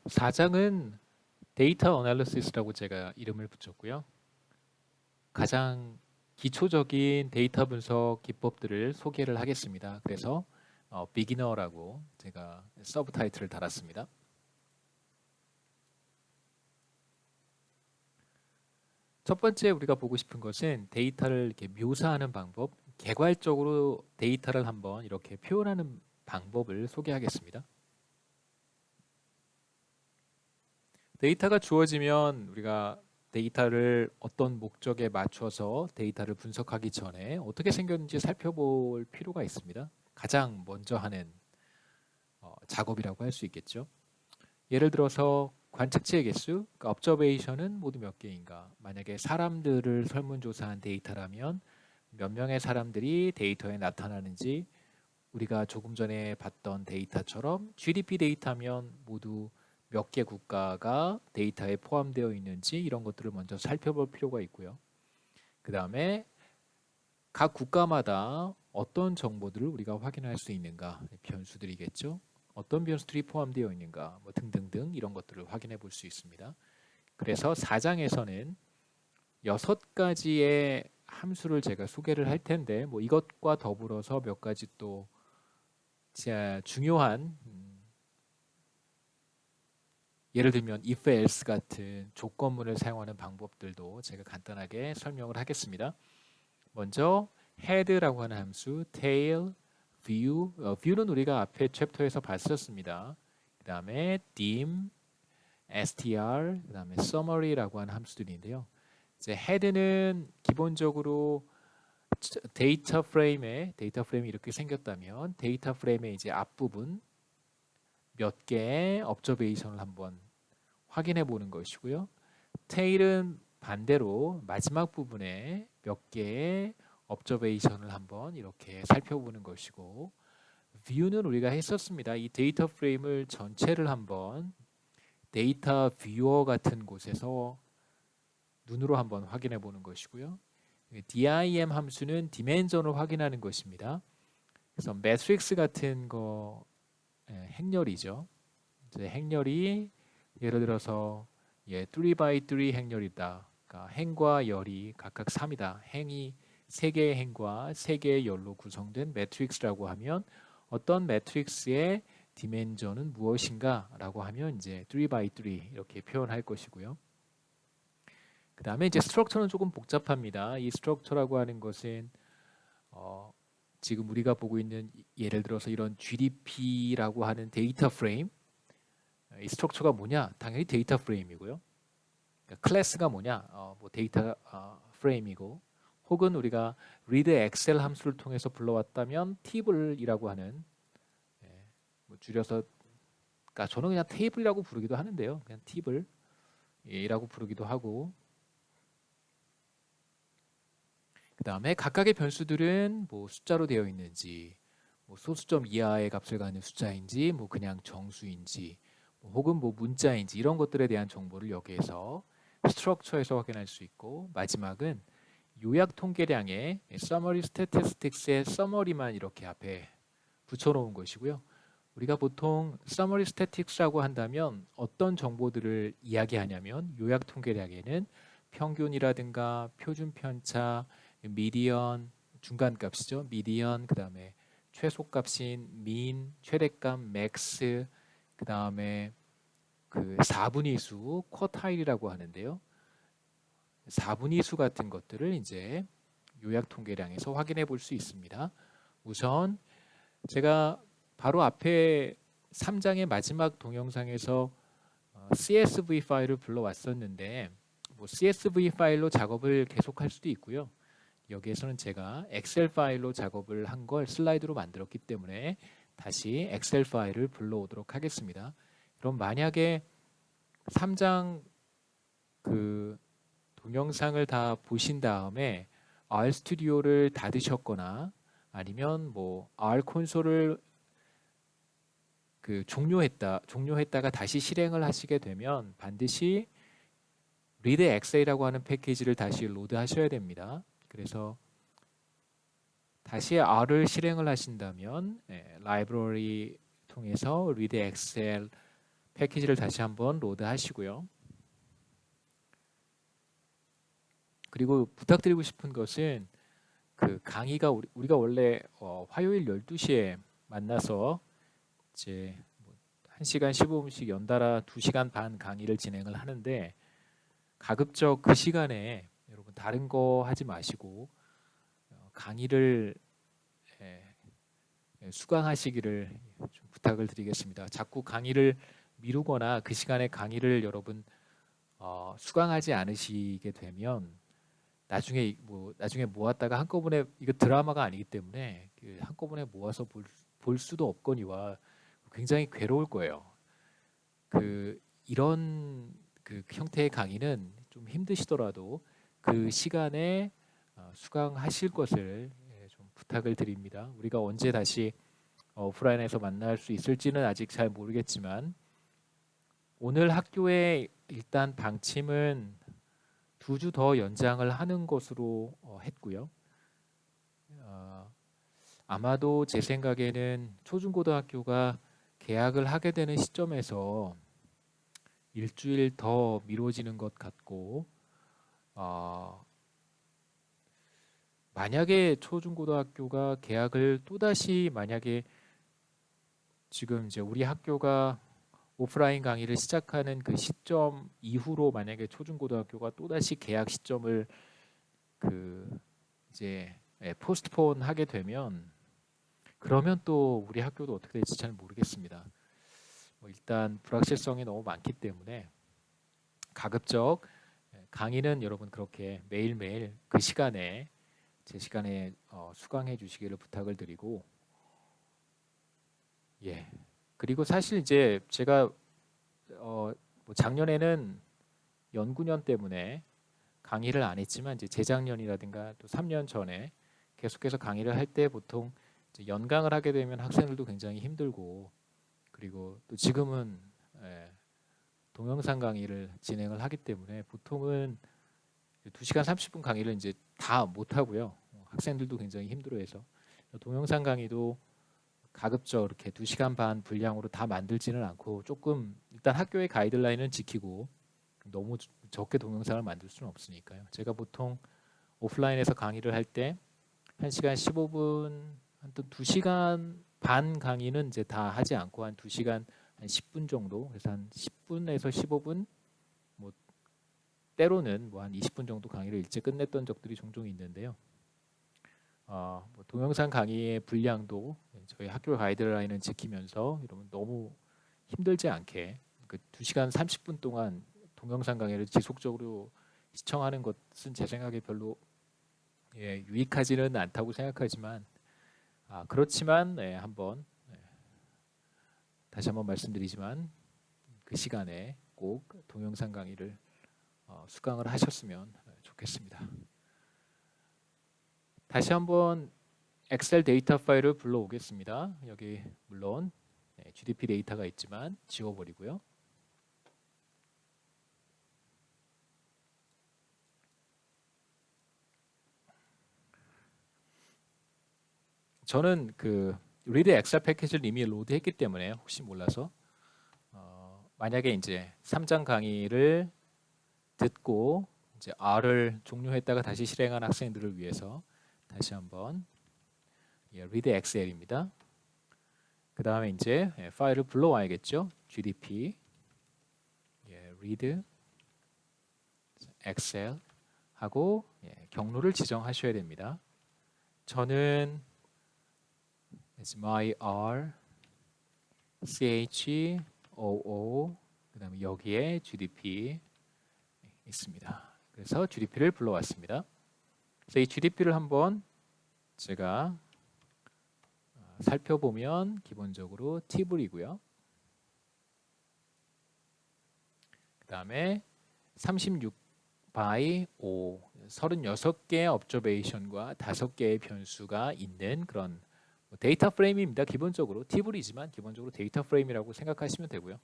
4장은 데이터 어널리시스라고 제가 이름을 붙였고요. 가장 기초적인 데이터 분석 기법들을 소개를 하겠습니다. 그래서 비기너라고 제가 서브 타이틀을 달았습니다. 첫 번째 우리가 보고 싶은 것은 데이터를 이렇게 묘사하는 방법, 개괄적으로 데이터를 한번 이렇게 표현하는 방법을 소개하겠습니다. 데이터가 주어지면 우리가 데이터를 어떤 목적에 맞춰서 데이터를 분석하기 전에 어떻게 생겼는지 살펴볼 필요가 있습니다. 가장 먼저 하는 작업이라고 할 수 있겠죠. 예를 들어서 관측치의 개수, 그러니까 observation은 모두 몇 개인가? 만약에 사람들을 설문조사한 데이터라면 몇 명의 사람들이 데이터에 나타나는지, 우리가 조금 전에 봤던 데이터처럼 GDP 데이터면 모두 몇 개 국가가 데이터에 포함되어 있는지 이런 것들을 먼저 살펴볼 필요가 있고요. 그 다음에 각 국가마다 어떤 정보들을 우리가 확인할 수 있는가, 변수들이겠죠. 어떤 변수들이 포함되어 있는가, 뭐 등등등 이런 것들을 확인해 볼 수 있습니다. 그래서 4장에서는 6가지의 함수를 제가 소개를 할 텐데, 뭐 이것과 더불어서 몇 가지 또 중요한 예를 들면 if else 같은 조건문을 사용하는 방법들도 제가 간단하게 설명을 하겠습니다. 먼저 head라고 하는 함수, tail, view, view는 우리가 앞에 챕터에서 봤었습니다. 그 다음에 dim, str, 그 다음에 summary라고 하는 함수들인데요. 이제 head는 기본적으로 데이터 프레임이 이렇게 생겼다면 데이터 프레임의 이제 앞부분 몇 개의 observation을 한번 확인해 보는 것이고요. 테일은 반대로 마지막 부분에 몇 개의 observation을 한번 이렇게 살펴보는 것이고, view는 우리가 했었습니다. 이 데이터 프레임을 전체를 한번 데이터 뷰어 같은 곳에서 눈으로 한번 확인해 보는 것이고요. dim 함수는 디멘전을 확인하는 것입니다. 그래서 매트릭스 같은 거 행렬이죠. 이제 행렬이 예를 들어서 3x3 행렬이다. 그러니까 행과 열이 각각 3이다. 행이 3개의 행과 3개의 열로 구성된 매트릭스라고 하면 어떤 매트릭스의 디멘전은 무엇인가 라고 하면 이제 3x3 이렇게 표현할 것이고요. 그 다음에 이제 스트럭처는 조금 복잡합니다. 이 스트럭처라고 하는 것은 지금 우리가 보고 있는 예를 들어서 이런 GDP라고 하는 데이터 프레임, 이 스트럭처가 뭐냐? 당연히 데이터 프레임이고요. 그러니까 클래스가 뭐냐? 뭐 데이터 프레임이고, 혹은 우리가 read 엑셀 함수를 통해서 불러왔다면 table이라고 하는, 뭐 줄여서, 그러니까 저는 그냥 테이블이라고 부르기도 하는데요. 그냥 table이라고 부르기도 하고, 그 다음에 각각의 변수들은 뭐 숫자로 되어 있는지, 뭐 소수점 이하의 값을 갖는 숫자인지, 뭐 그냥 정수인지, 혹은 뭐 문자인지 이런 것들에 대한 정보를 여기에서 스트럭처에서 확인할 수 있고, 마지막은 요약 통계량의 summary statistics의 summary만 이렇게 앞에 붙여놓은 것이고요. 우리가 보통 summary statistics라고 한다면 어떤 정보들을 이야기하냐면 요약 통계량에는 평균이라든가 표준 편차, 미디언, 중간값이죠. 미디언, 그 다음에 최소값인 민, 최대값, 맥스, 그 다음에 그 4분의 수, 쿼타일이라고 하는데요. 4분의 수 같은 것들을 이제 요약 통계량에서 확인해 볼 수 있습니다. 우선 제가 바로 앞에 3장의 마지막 동영상에서 CSV 파일을 불러왔었는데, 뭐 CSV 파일로 작업을 계속할 수도 있고요. 여기에서는 제가 엑셀 파일로 작업을 한 걸 슬라이드로 만들었기 때문에 다시 엑셀 파일을 불러오도록 하겠습니다. 그럼 만약에 3장 그 동영상을 다 보신 다음에 R 스튜디오를 닫으셨거나 아니면 뭐 R 콘솔을 종료했다가 다시 실행을 하시게 되면 반드시 read 엑셀이라고 하는 패키지를 다시 로드하셔야 됩니다. 그래서 다시 R을 실행을 하신다면 라이브러리 통해서 read 엑셀 패키지를 다시 한번 로드 하시고요. 그리고 부탁드리고 싶은 것은 그 강의가 우리가 원래 화요일 12시에 만나서 이제 1시간 15분씩 연달아 2시간 반 강의를 진행을 하는데 가급적 그 시간에 여러분 다른 거 하지 마시고 강의를 수강하시기를 좀 부탁을 드리겠습니다. 자꾸 강의를 미루거나 그 시간에 강의를 여러분 수강하지 않으시게 되면 나중에 모았다가 한꺼번에 이거 드라마가 아니기 때문에 한꺼번에 모아서 볼 수도 없거니와 굉장히 괴로울 거예요. 이런 형태의 강의는 좀 힘드시더라도 그 시간에 수강하실 것을 좀 부탁을 드립니다. 우리가 언제 다시 오프라인에서 만날 수 있을지는 아직 잘 모르겠지만 오늘 학교의 일단 방침은 2주 더 연장을 하는 것으로 했고요. 아마도 제 생각에는 초중고등학교가 개학을 하게 되는 시점에서 일주일 더 미뤄지는 것 같고 만약에 초중고등학교가 개학을 또다시 만약에 지금 이제 우리 학교가 오프라인 강의를 시작하는 그 시점 이후로 만약에 초중고등학교가 또다시 개학 시점을 이제 포스트폰 하게 되면 그러면 또 우리 학교도 어떻게 될지 잘 모르겠습니다. 일단 불확실성이 너무 많기 때문에 가급적 강의는 여러분 그렇게 매일매일 그 시간에 제 시간에 수강해 주시기를 부탁을 드리고 그리고 사실 이제 제가 작년에는 연구년 때문에 강의를 안 했지만 이제 재작년이라든가 또 3년 전에 계속해서 강의를 할 때 보통 이제 연강을 하게 되면 학생들도 굉장히 힘들고 그리고 또 지금은 동영상 강의를 진행을 하기 때문에 보통은 2시간 30분 강의를 이제 다 못 하고요. 학생들도 굉장히 힘들어해서 동영상 강의도 가급적 이렇게 2시간 반 분량으로 다 만들지는 않고 조금 일단 학교의 가이드라인은 지키고 너무 적게 동영상을 만들 수는 없으니까요. 제가 보통 오프라인에서 강의를 할 때 1시간 15분, 한 2시간 반 강의는 이제 다 하지 않고 한 2시간 한 10분 정도, 그래서 한 10분에서 15분, 뭐 때로는 뭐 한 20분 정도 강의를 일찍 끝냈던 적들이 종종 있는데요. 뭐 동영상 강의의 분량도 저희 학교 가이드라인을 지키면서 여러분 너무 힘들지 않게 그 2시간 30분 동안 동영상 강의를 지속적으로 시청하는 것은 제 생각에 별로 유익하지는 않다고 생각하지만 그렇지만 다시 한번 말씀드리지만 그 시간에 꼭 동영상 강의를 수강을 하셨으면 좋겠습니다. 다시 한번 엑셀 데이터 파일을 불러오겠습니다. 여기 물론 GDP 데이터가 있지만 지워버리고요. 저는 리드 엑셀 패키지를 이미 로드했기 때문에 혹시 몰라서 만약에 이제 3장 강의를 듣고 이제 R을 종료했다가 다시 실행한 학생들을 위해서 다시 한번 read excel입니다. 그 다음에 이제 파일을 불러와야겠죠. GDP read excel 하고 경로를 지정하셔야 됩니다. 저는 my R CHOO 그 다음에 여기에 GDP 있습니다. 그래서 GDP를 불러왔습니다. 그래서 이 GDP를 한번 제가 살펴보면 기본적으로 T블이고요. 그 다음에 36 by 5 36개의 observation과 5개의 변수가 있는 그런 데이터 프레임입니다. 기본적으로 T블이지만 기본적으로 데이터 프레임이라고 생각하시면 되고요.